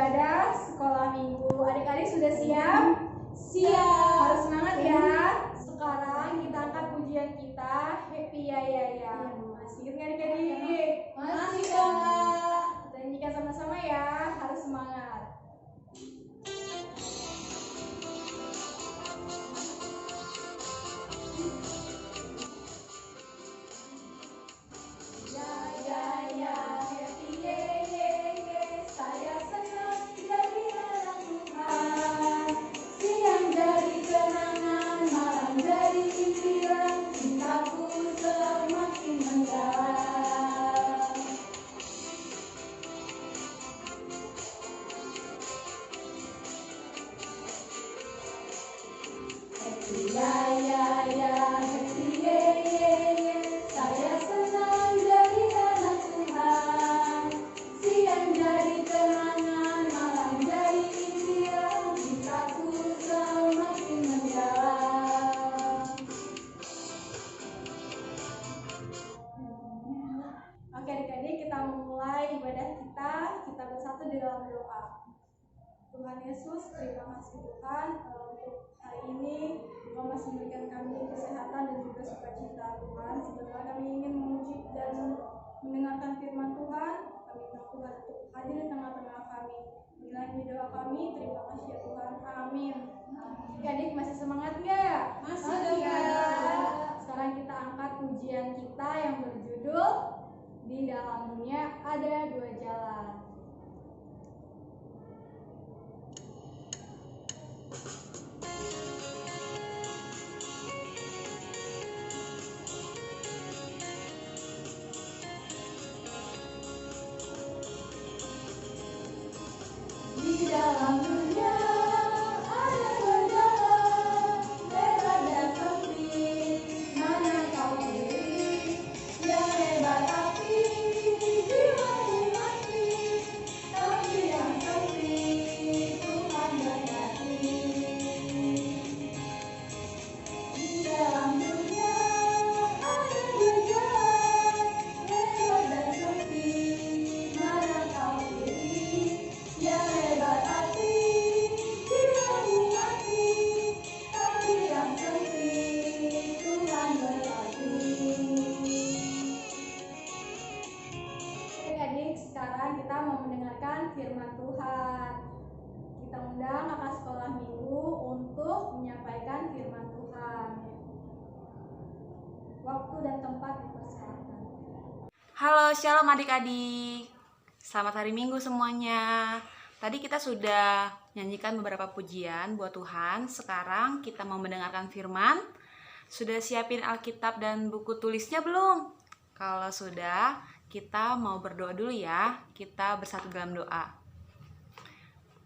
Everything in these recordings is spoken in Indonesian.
ibadah sekolah minggu. Adik-adik sudah siap? Siap. Harus semangat ya. Sekarang kita angkat pujian kita, Happy Ya Ya Ya. Masih ingat nggak adik-adik? Masih, Kak. Kita nyanyikan sama-sama ya, harus semangat. Oke adik-adik, kita memulai ibadah kita bersatu di dalam doa. Tuhan Yesus, terima kasih Tuhan untuk hari ini Engkau masih memberikan kami kesehatan dan juga sukacita Tuhan. Sebentar kami ingin memuji dan mendengarkan firman Tuhan. Kami minta Tuhan untuk hadir di tengah-tengah kami. Inilah doa kami, terima kasih ya Tuhan. Amin. Adik masih semangat nggak? Masih, ya. Kak. Sekarang kita angkat pujian kita yang berjudul Di Dalam Dunia Ada Dua Jalan. Di dalam dunia ada dua jalan, lebar dan sempit. Mana kau pilih? Yang lebar tapi jiwamu mati, tapi yang sempit Tuhan berkati. Di dalam dunia ada dua jalan, lebar dan sempit. Mana kau pilih? Yang lebar hati, jiwamu mati, tapi yang sempit Tuhan berkati. Adik-adik, sekarang kita mau mendengarkan firman Tuhan. Kita undang kakak sekolah minggu untuk menyampaikan firman Tuhan. Waktu dan tempat dipersilakan. Halo, shalom adik-adik. Selamat hari Minggu semuanya. Tadi kita sudah nyanyikan beberapa pujian buat Tuhan. Sekarang kita mau mendengarkan firman. Sudah siapin Alkitab dan buku tulisnya belum? Kalau sudah, kita mau berdoa dulu ya. Kita bersatu dalam doa.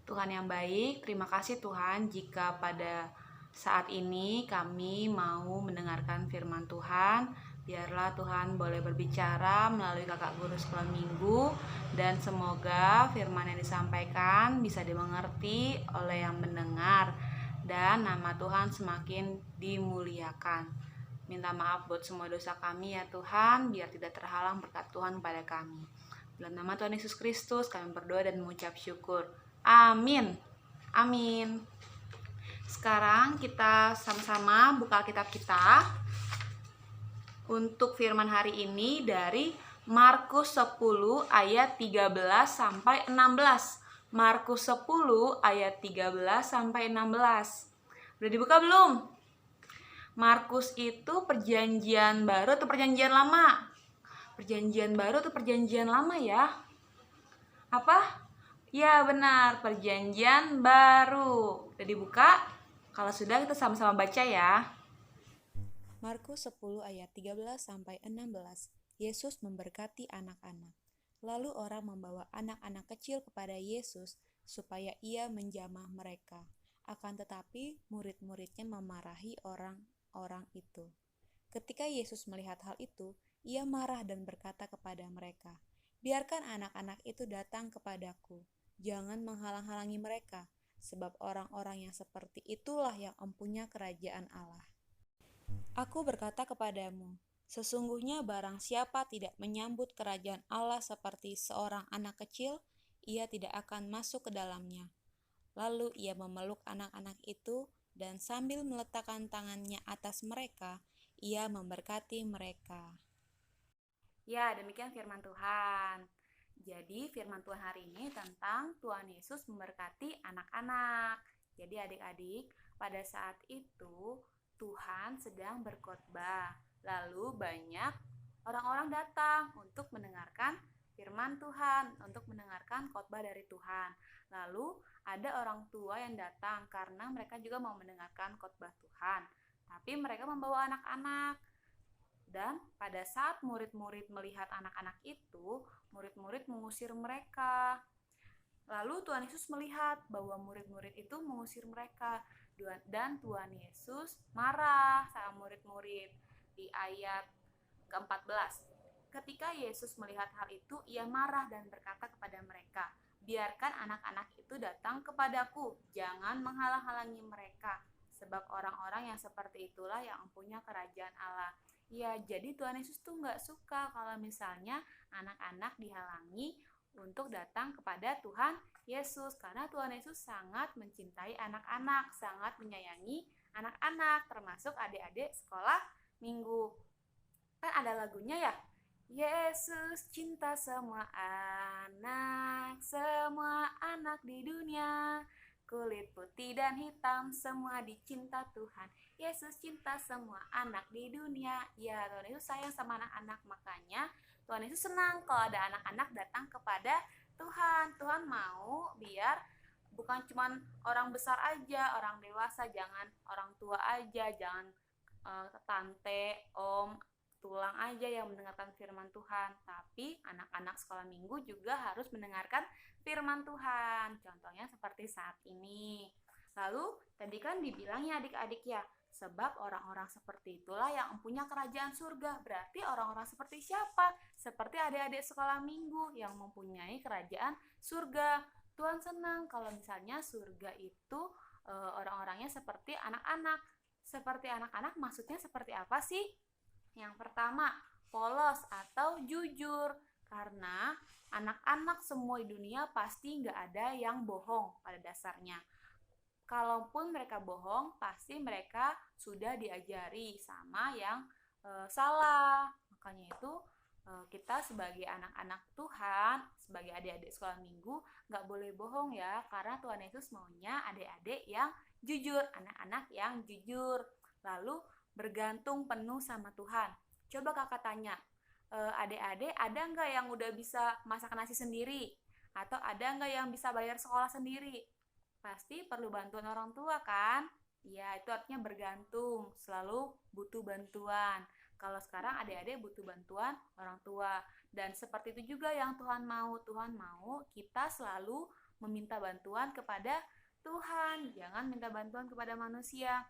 Tuhan yang baik, terima kasih Tuhan jika pada saat ini kami mau mendengarkan firman Tuhan. Biarlah Tuhan boleh berbicara melalui kakak guru sekolah minggu, dan semoga firman yang disampaikan bisa dimengerti oleh yang mendengar, dan nama Tuhan semakin dimuliakan. Minta maaf buat semua dosa kami ya Tuhan, biar tidak terhalang berkat Tuhan pada kami. Dalam nama Tuhan Yesus Kristus kami berdoa dan mengucap syukur. Amin. Amin. Sekarang kita sama-sama buka Alkitab kita. Untuk firman hari ini dari Markus 10 ayat 13 sampai 16. Markus 10 ayat 13 sampai 16. Udah dibuka belum? Markus itu perjanjian baru atau perjanjian lama? Perjanjian baru atau perjanjian lama ya? Apa? Ya benar, perjanjian baru. Udah dibuka? Kalau sudah kita sama-sama baca ya. Markus 10 ayat 13 sampai 16. Yesus memberkati anak-anak. Lalu orang membawa anak-anak kecil kepada Yesus supaya ia menjamah mereka. Akan tetapi murid-muridnya memarahi orang-orang itu. Ketika Yesus melihat hal itu, ia marah dan berkata kepada mereka, "Biarkan anak-anak itu datang kepadaku. Jangan menghalang-halangi mereka, sebab orang-orang yang seperti itulah yang empunya kerajaan Allah. Aku berkata kepadamu, sesungguhnya barang siapa tidak menyambut kerajaan Allah seperti seorang anak kecil, ia tidak akan masuk ke dalamnya. Lalu ia memeluk anak-anak itu, dan sambil meletakkan tangannya atas mereka, ia memberkati mereka. Ya, demikian firman Tuhan. Jadi firman Tuhan hari ini tentang Tuhan Yesus memberkati anak-anak. Jadi adik-adik, pada saat itu Tuhan sedang berkhotbah. Lalu banyak orang-orang datang untuk mendengarkan firman Tuhan, untuk mendengarkan khotbah dari Tuhan. Lalu ada orang tua yang datang karena mereka juga mau mendengarkan khotbah Tuhan. Tapi mereka membawa anak-anak. Dan pada saat murid-murid melihat anak-anak itu, murid-murid mengusir mereka. Lalu Tuhan Yesus melihat bahwa murid-murid itu mengusir mereka. Dan Tuhan Yesus marah sama murid-murid di ayat ke-14. Ketika Yesus melihat hal itu, ia marah dan berkata kepada mereka, "Biarkan anak-anak itu datang kepadaku, jangan menghalang-halangi mereka, sebab orang-orang yang seperti itulah yang mempunyai kerajaan Allah." Ya, jadi Tuhan Yesus tuh nggak suka kalau misalnya anak-anak dihalangi untuk datang kepada Tuhan Yesus, karena Tuhan Yesus sangat mencintai anak-anak, sangat menyayangi anak-anak, termasuk adik-adik sekolah minggu. Kan ada lagunya ya, Yesus cinta semua anak di dunia, kulit putih dan hitam semua dicinta Tuhan. Yesus cinta semua anak di dunia. Ya, Tuhan Yesus sayang sama anak-anak, makanya Tuhan Yesus senang kalau ada anak-anak datang kepada Tuhan. Tuhan mau biar bukan cuma orang besar aja, orang dewasa, jangan orang tua aja, jangan tante, om, tulang aja yang mendengarkan firman Tuhan, tapi anak-anak sekolah minggu juga harus mendengarkan firman Tuhan. Contohnya seperti saat ini. Lalu tadi kan dibilang ya adik-adik ya, sebab orang-orang seperti itulah yang mempunyai kerajaan surga. Berarti orang-orang seperti siapa? Seperti adik-adik sekolah minggu yang mempunyai kerajaan surga. Tuhan senang kalau misalnya surga itu orang-orangnya seperti anak-anak. Seperti anak-anak maksudnya seperti apa sih? Yang pertama, polos atau jujur. Karena anak-anak semua di dunia pasti nggak ada yang bohong pada dasarnya. Kalaupun mereka bohong, pasti mereka sudah diajari sama yang salah. Makanya itu kita sebagai anak-anak Tuhan, sebagai adik-adik sekolah minggu, nggak boleh bohong ya, karena Tuhan Yesus maunya adik-adik yang jujur, anak-anak yang jujur. Lalu bergantung penuh sama Tuhan. Coba kakak tanya, adik-adik ada nggak yang udah bisa masak nasi sendiri? Atau ada nggak yang bisa bayar sekolah sendiri? Pasti perlu bantuan orang tua kan? Ya, itu artinya bergantung, selalu butuh bantuan. Kalau sekarang adik-adik butuh bantuan orang tua. Dan seperti itu juga yang Tuhan mau. Tuhan mau kita selalu meminta bantuan kepada Tuhan. Jangan minta bantuan kepada manusia.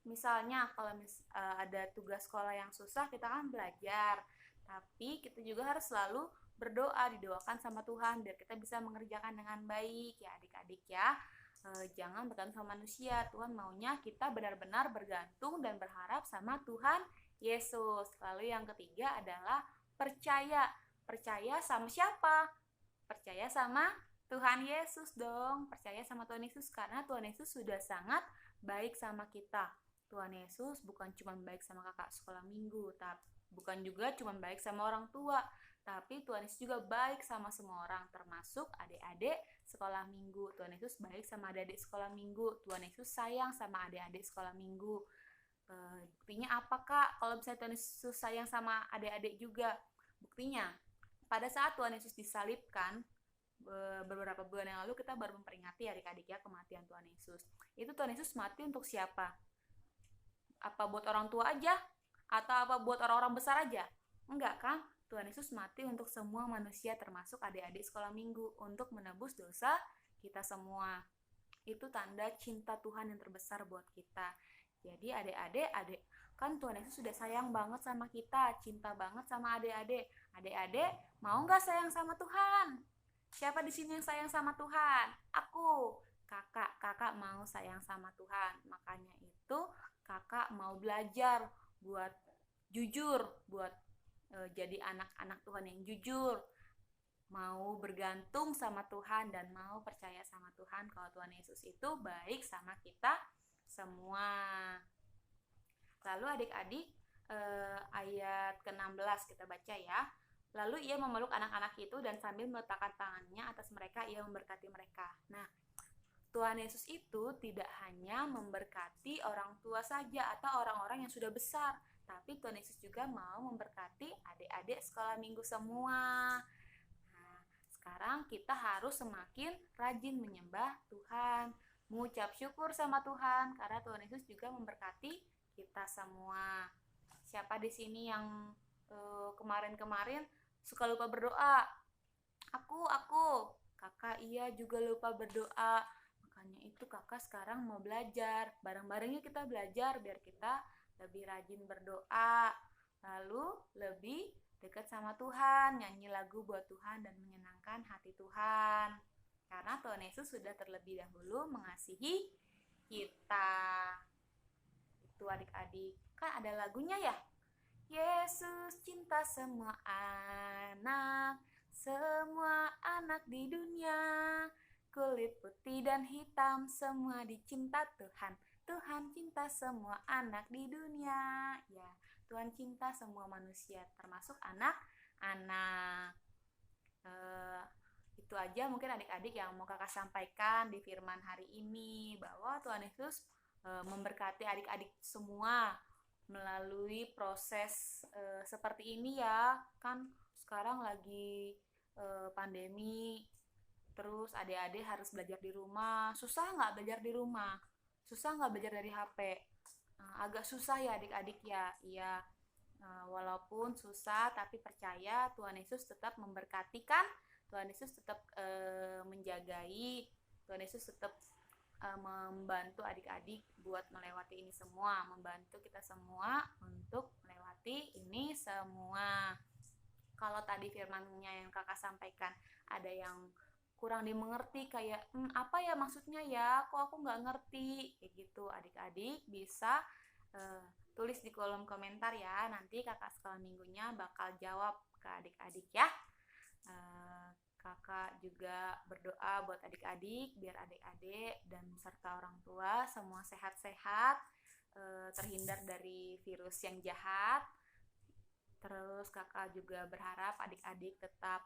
Misalnya kalau ada tugas sekolah yang susah, kita kan belajar. Tapi kita juga harus selalu berdoa, didoakan sama Tuhan biar kita bisa mengerjakan dengan baik ya adik-adik ya. Jangan bergantung sama manusia. Tuhan maunya kita benar-benar bergantung dan berharap sama Tuhan Yesus. Lalu yang ketiga adalah percaya. Percaya sama siapa? Percaya sama Tuhan Yesus dong. Percaya sama Tuhan Yesus karena Tuhan Yesus sudah sangat baik sama kita. Tuhan Yesus bukan cuma baik sama kakak sekolah minggu, tapi bukan juga cuma baik sama orang tua, tapi Tuhan Yesus juga baik sama semua orang, termasuk adik-adik sekolah minggu. Tuhan Yesus baik sama adik-adik sekolah minggu. Tuhan Yesus sayang sama adik-adik sekolah minggu. Buktinya apa kak? Kalau misalnya Tuhan Yesus sayang sama adik-adik juga, buktinya pada saat Tuhan Yesus disalibkan beberapa bulan yang lalu, kita baru memperingati adik-adik ya kematian Tuhan Yesus. Itu Tuhan Yesus mati untuk siapa? Apa buat orang tua aja? Atau apa buat orang-orang besar aja? Enggak kan? Tuhan Yesus mati untuk semua manusia, termasuk adik-adik sekolah minggu, untuk menebus dosa kita semua. Itu tanda cinta Tuhan yang terbesar buat kita. Jadi adik-adik, kan Tuhan Yesus sudah sayang banget sama kita, cinta banget sama adik-adik. Adik-adik mau nggak sayang sama Tuhan? Siapa di sini yang sayang sama Tuhan? Aku. Kakak mau sayang sama Tuhan. Makanya itu kakak mau belajar buat jujur, buat jadi anak-anak Tuhan yang jujur. mau bergantung sama Tuhan dan mau percaya sama Tuhan kalau Tuhan Yesus itu baik sama kita semua. Lalu adik-adik ayat ke-16 kita baca ya. Lalu ia memeluk anak-anak itu dan sambil meletakkan tangannya atas mereka ia memberkati mereka. Nah, Tuhan Yesus itu tidak hanya memberkati orang tua saja atau orang-orang yang sudah besar, tapi Tuhan Yesus juga mau memberkati adik-adik sekolah minggu semua. Nah, sekarang kita harus semakin rajin menyembah Tuhan, mengucap syukur sama Tuhan karena Tuhan Yesus juga memberkati kita semua. Siapa di sini yang kemarin-kemarin suka lupa berdoa? Aku. Kakak iya juga lupa berdoa. Makanya itu kakak sekarang mau belajar. Bareng-bareng yuk kita belajar biar kita lebih rajin berdoa. Lalu lebih dekat sama Tuhan, nyanyi lagu buat Tuhan dan menyenangkan hati Tuhan. Karena Tuhan Yesus sudah terlebih dahulu mengasihi kita. Itu adik-adik, kan ada lagunya ya. Yesus cinta semua anak di dunia. Kulit putih dan hitam semua dicinta Tuhan. Tuhan cinta semua anak di dunia. Ya, Tuhan cinta semua manusia termasuk anak-anak. Itu aja mungkin adik-adik yang mau kakak sampaikan di firman hari ini, bahwa Tuhan Yesus memberkati adik-adik semua melalui proses seperti ini ya. Kan sekarang lagi pandemi, terus adik-adik harus belajar di rumah. Susah nggak belajar di rumah? Susah nggak belajar dari HP? Agak susah ya adik-adik ya. Iya, walaupun susah tapi percaya Tuhan Yesus tetap memberkati kan. Tuhan Yesus tetap menjagai. Tuhan Yesus tetap membantu adik-adik buat melewati ini semua, membantu kita semua untuk melewati ini semua. Kalau tadi firman-Nya yang kakak sampaikan ada yang kurang dimengerti, kayak apa ya maksudnya ya, kok aku nggak ngerti, kayak gitu, adik-adik bisa tulis di kolom komentar ya, nanti kakak sekolah minggunya bakal jawab ke adik-adik ya. Kakak juga berdoa buat adik-adik biar adik-adik dan serta orang tua semua sehat-sehat, terhindar dari virus yang jahat. Terus kakak juga berharap adik-adik tetap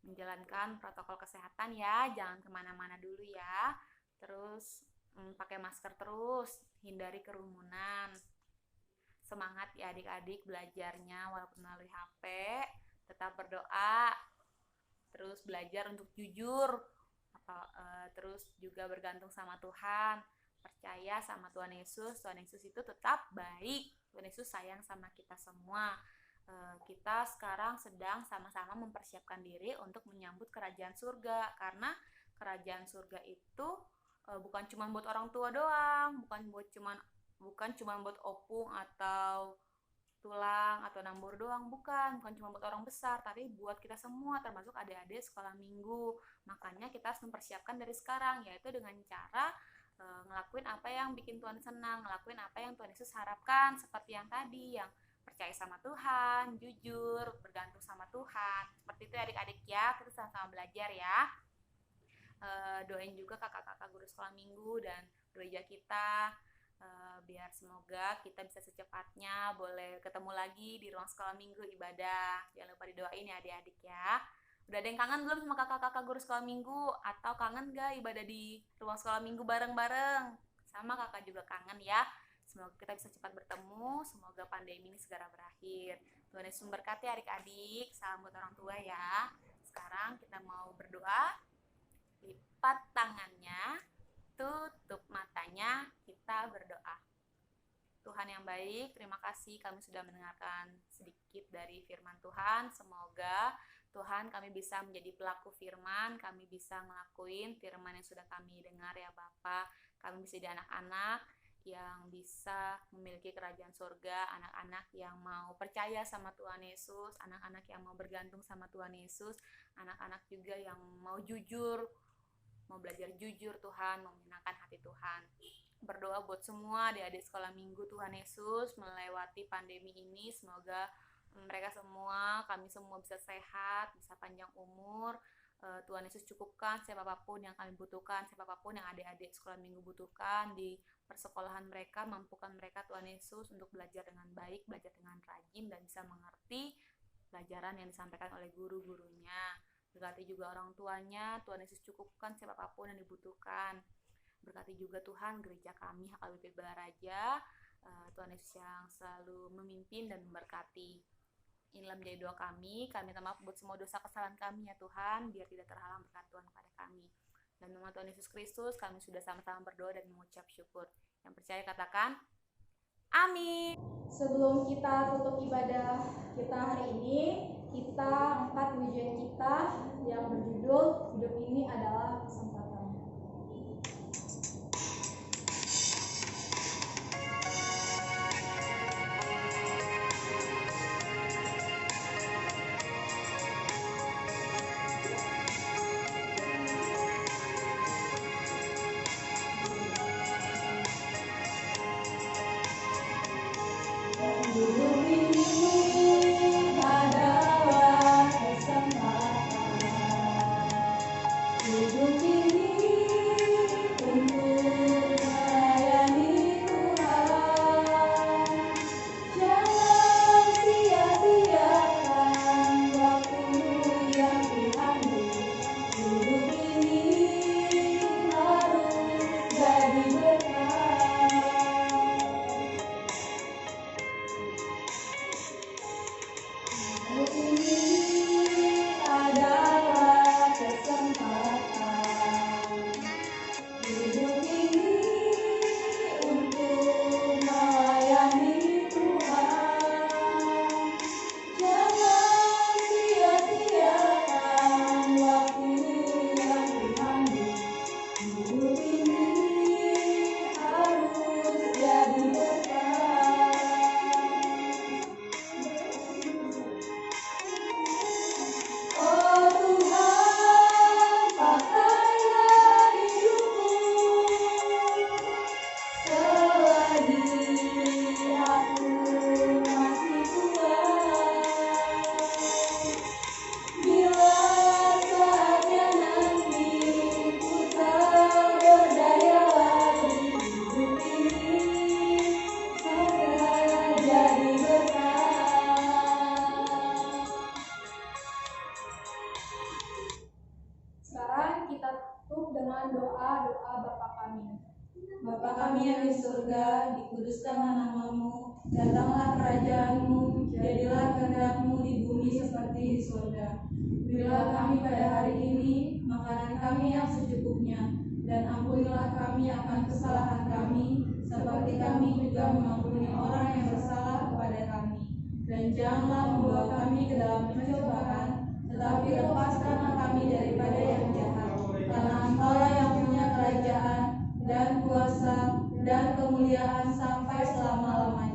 menjalankan protokol kesehatan ya, jangan kemana-mana dulu ya. Terus pakai masker terus, hindari kerumunan. Semangat ya adik-adik belajarnya walaupun melalui HP, tetap berdoa. Terus belajar untuk jujur, terus juga bergantung sama Tuhan, percaya sama Tuhan Yesus. Tuhan Yesus itu tetap baik, Tuhan Yesus sayang sama kita semua. Kita sekarang sedang sama-sama mempersiapkan diri untuk menyambut kerajaan surga, karena kerajaan surga itu bukan cuma buat orang tua doang, bukan cuma buat opung atau tulang atau nambur doang, bukan cuma buat orang besar, tapi buat kita semua termasuk adik-adik sekolah minggu. Makanya kita harus mempersiapkan dari sekarang, yaitu dengan cara ngelakuin apa yang bikin Tuhan senang, ngelakuin apa yang Tuhan Yesus harapkan, seperti yang tadi, yang percaya sama Tuhan, jujur, bergantung sama Tuhan. Seperti itu adik-adik ya, kita sama-sama belajar ya. Doain juga kakak-kakak guru sekolah minggu dan gereja kita, biar semoga kita bisa secepatnya boleh ketemu lagi di ruang sekolah minggu ibadah. Jangan lupa didoain ya adik-adik ya. Udah ada yang kangen belum sama kakak-kakak guru sekolah minggu? Atau kangen gak ibadah di ruang sekolah minggu bareng-bareng? Sama kakak juga kangen ya. Semoga kita bisa cepat bertemu, semoga pandemi ini segera berakhir. Tuhan Yesus memberkati adik-adik, salam buat orang tua ya. Sekarang kita mau berdoa. Lipat tangannya, tutup matanya, kita berdoa. Tuhan yang baik, terima kasih kami sudah mendengarkan sedikit dari firman Tuhan. Semoga Tuhan kami bisa menjadi pelaku firman, kami bisa ngelakuin firman yang sudah kami dengar ya Bapa. Kami bisa jadi anak-anak yang bisa memiliki kerajaan surga, anak-anak yang mau percaya sama Tuhan Yesus, anak-anak yang mau bergantung sama Tuhan Yesus, anak-anak juga yang mau jujur, mau belajar jujur Tuhan, mau menyenangkan hati Tuhan. Berdoa buat semua adik-adik sekolah minggu Tuhan Yesus melewati pandemi ini, semoga mereka semua, kami semua bisa sehat, bisa panjang umur. Tuhan Yesus cukupkan siapapun yang kami butuhkan, siapapun yang adik-adik sekolah minggu butuhkan di persekolahan mereka, mampukan mereka Tuhan Yesus untuk belajar dengan baik, belajar dengan rajin, dan bisa mengerti pelajaran yang disampaikan oleh guru-gurunya. Berkati juga orang tuanya, Tuhan Yesus cukupkan siapapun yang dibutuhkan. Berkati juga Tuhan gereja kami HKBP Balaraja, Tuhan Yesus yang selalu memimpin dan memberkati. Inilah menjadi doa kami minta maaf buat semua dosa kesalahan kami ya Tuhan, biar tidak terhalang berkat Tuhan kepada kami. Dan nama Tuhan Yesus Kristus, kami sudah sama-sama berdoa dan mengucap syukur. Yang percaya katakan, amin. Sebelum kita tutup ibadah kita hari ini, kita angkat pujian kita yang berjudul Hidup Ini Adalah Kesempatan. Hidup ini adalah kesempatan. Hidup ini untuk melayani Tuhan. Jangan sia-siakan waktu yang Tuhan beri. Hidup ini harus jadi berkah. Hidup ini adalah kesempatan. Hidup ini untuk melayani Tuhan. Jangan sia-siakan waktu yang Tuhan beri. Hidup ini harus jadi berkah. Oh Tuhan, pakailah hidupku selagi aku masih kuat. Bila saatnya nanti ku tak berdaya lagi, hidup ini akan jadi berkah. Sekarang kita tutup dengan doa Bapa kami. Bapa kami yang di surga, dikuduskanlah namamu, datanglah kerajaanmu, jadilah kehendak-mu di bumi seperti di surga. Berilah kami pada hari ini makanan kami yang secukupnya, dan ampunilah kami akan kesalahan kami, seperti kami juga mengampuni orang yang bersalah kepada kami. Dan janganlah membawa kami ke dalam pencobaan, tetapi lepaskanlah kami daripada yang jahat. Karena Engkaulah yang punya kerajaan dan kuasa dan kemuliaan sampai selama-lamanya.